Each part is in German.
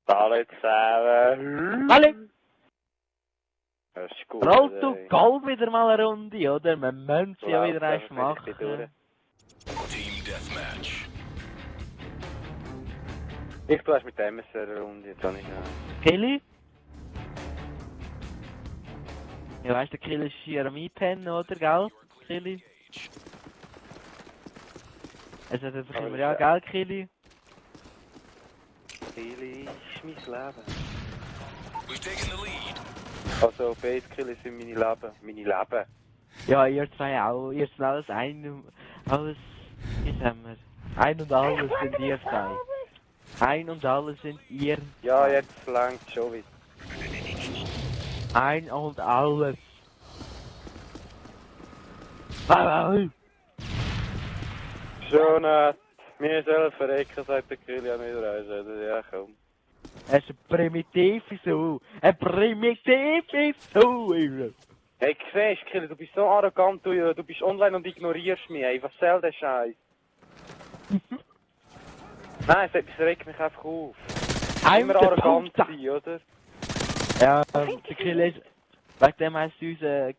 Alle zusammen. Alle! Das ist gut. Rollt du Gold wieder mal eine Runde, oder? Wir müssen sie ja wieder eins machen. Team Deathmatch. Ich tue es mit dem MSR eine Runde, jetzt habe ich Killy? Ja, weißt du, der Killy ist hier am Einpennen, oder, gell? Killy? Also, das bekommen wir ja, gell, Killy? Killy ist mein Leben. We've taken the lead. Also, Base Killy sind meine Leben. Meine Leben. Ja, ihr zwei auch. Ihr seid alles alles, wie sagen wir? Ein und alles sind ihr zwei. Ein und alles sind ihr. Ja, jetzt langt schon wieder. Ein und alles. Wow. Schon nett. Mir soll verrecken, sagt der Killy ja nicht raus. Ja, komm. Er ist ein primitive Sau. Ein primitive Sau, Alter. Hey, siehst Killy, du bist so arrogant, du bist online und ignorierst mich, ey. Was soll der Scheiß? Nein, es regt mich einfach auf. Immer arrogant sein, oder? Ja, der Killy ist... Wegen dem heisst unser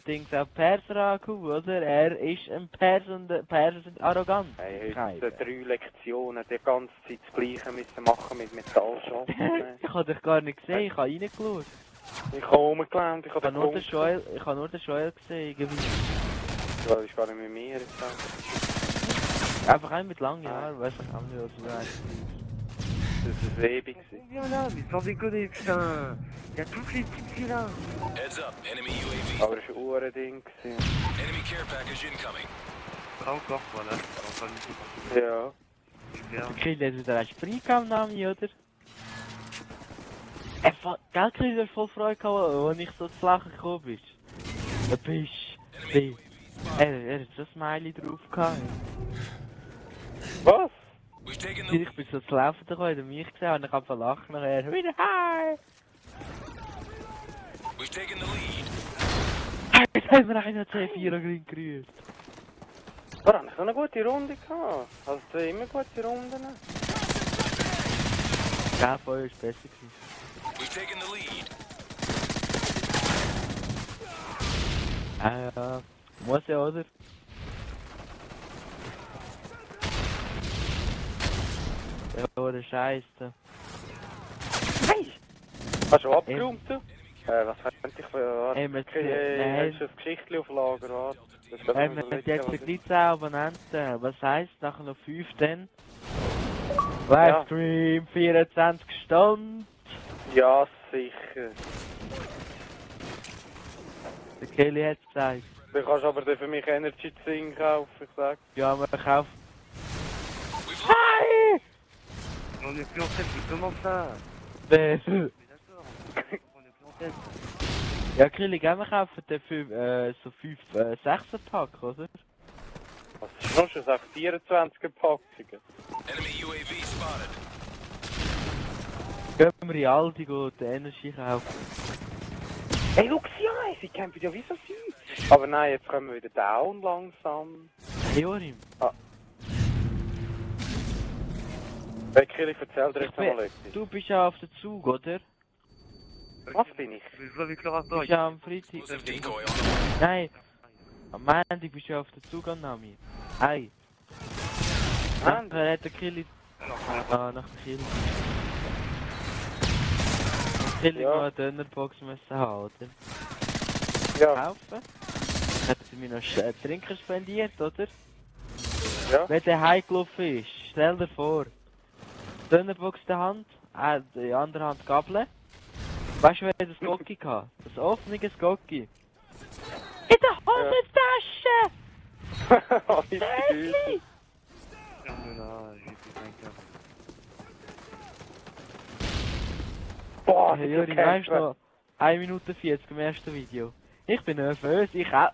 Dings auch Perser angekommen, oder? Er ist ein Perser und Perser sind arrogant. Hey, heute 3 Lektionen, die ganze Zeit das Gleiche müssen machen mit Metallschatten. Ich habe dich gar nicht gesehen, ich habe reingeschaut. Ich habe rumgelernt, ich habe nur den Joel gesehen, irgendwie. Ja, das ist gar nicht mit mir jetzt. Einfach ein mit langen Haaren, weißt du, haben wir so rein. Das ist ewig. Viens là, mais sans déconner, putain. Il y a toutes les petites filles là. Heads up, enemy UAV. Aber es war ein Ding. Enemy care package incoming. Pas encore, voilà. Enfin, du tout. Ja. Super. Der Kill hat wieder ein Springcam-Name, oder? Gell, Kill hat voll Freude gehabt, als ich so zu lachen gekommen bin. Du bist... Er hat so ein Smiley drauf gehabt. Was? We've taken the Ich bin so zu laufen gekommen, hat er mich gesehen und ich hab verlacht nachher. Wieder hi! We've taken the lead. Jetzt haben wir einen C4 gerührt. Da habe ich so eine gute Runde gehabt. Also zwei immer gute Runden. Ja, von euch ist besser gewesen. We've taken the lead. Ja, muss ja, oder? Ja, oder Scheiße. Hey! Hast du abgeräumt, du? Was könnte ich für... Hey, wir- Hast du das Geschichtchen auf Lager? Warte. Das ist gerade Wir so haben lustig, jetzt was gleich 10 Abonnenten. Was heisst, nachher noch 5 dann? Livestream, 24 Stunden. Ja, sicher. Der Kelly hat es gesagt. Du kannst aber dann für mich Energy Zing kaufen, ich sag. Ja, wir kaufen. We've Hi! On est plus en tête, mais comment ça? Wer? Mais d'accord. On est plus en tête. Ja, Kelly, gehen wir kaufen dafür so 5 6er-Pack, oder? Was ist noch schon? Sag 24 Packungen. enemy UAV spotted. Gehen wir in Aldi und die Energy kaufen. Hey, schau sie an, sie kämpfen ja wie so viel. Aber nein, jetzt kommen wir wieder down langsam. Jorim, Hey, Kili, erzähl dir jetzt nochmal etwas. du bist ja auf dem Zug, oder? Was bin ich? Je vois avec le Du rapport. bist ja am Freitag. Explosive decoy on the way. Nein, am Montag bist du ja auf der Zugannahme. Hey. Mann. Nachher hat der Killy... Ah, nach dem Killy. Der Killy Ja. noch eine Dönerbox müssen haben, oder? Ja, Kaufen. Hat sie mir noch Trinker spendiert, oder? ja. Wenn der heimgelaufen ist, stell dir vor. Dönerbox in der Hand, die andere Hand Gabel. Weißt du, wer das Gocki hatte? Das offene Gocki. In der Hosentasche! Oh, ist gut. Là, j'ai fait 5 heures. Boah, Hey, die Juri, weißt kämpfen. du, 1 Minute 40 im ersten Video. Ich bin nervös, ich auch.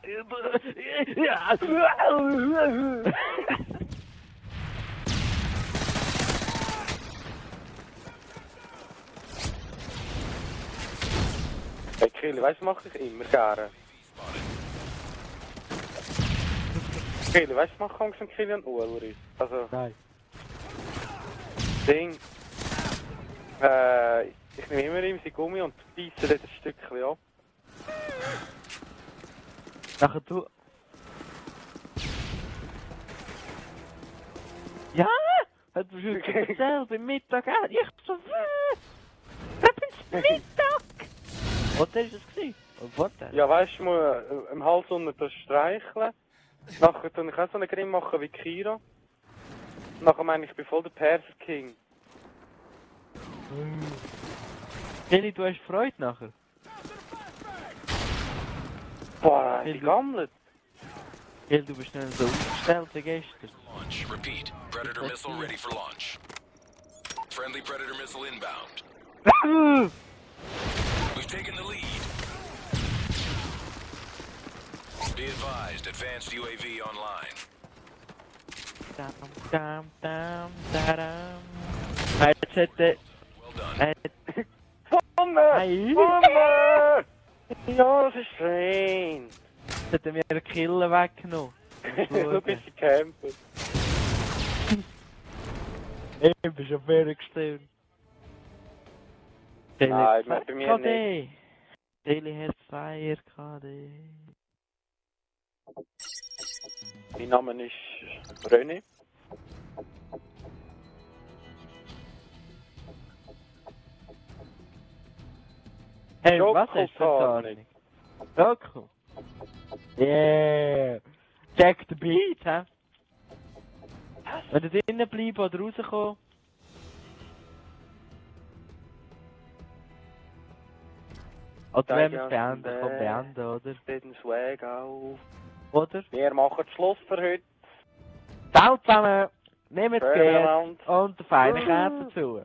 Hey, Kili, weißt du, mache ich immer gerne. Kili, weißt du, mache ich Kili und Ulrich. Also, Nein. Ding. Ich nehme immer ihm sein Gummi und beiße dort ein Stückchen ab. Nachher du... Ja! Hat mir schon erzählt, beim Mittag auch. Ich so... Mittag! Was war das gewesen? Was denn? Ja, weißt du, muss im Hals unten streicheln. Nachher tue ich auch so einen Grimm machen wie Kira. Nachher meine ich bin voll der Perser King. Kelly, du hast Freude nachher? Boah, die gammelt. Kelly, du bist nicht so aufgestellt wie gestern. Launch. Repeat. Predator missile ready for launch. Friendly Predator missile inbound. We've taken the lead. Be advised, advanced UAV online. Dam, dam, dam, dadam. Jetzt hätte... Well done. Sonne! Hey. Sonne! Ja, das ist schön. Jetzt hätte mir einen Killer weggenommen. Du bist ein Camper. Ich bin schon völlig gestört. Nein, bei mir nicht. Daily hat Fire KD. Mein Name ist René. Hey, was hast du für Schokopanik. Tarnung? Schoko? Yeah! Check the beat, hä? Wenn du drinnen bleiben oder rauskommen? Oder wenn wir es beenden, komm beenden, oder? Steht ein Swag auf. Oder? Wir machen Schluss für heute. Ciao zusammen! Nehmt es Schönen Geld Abend. und eine feine Karte dazu.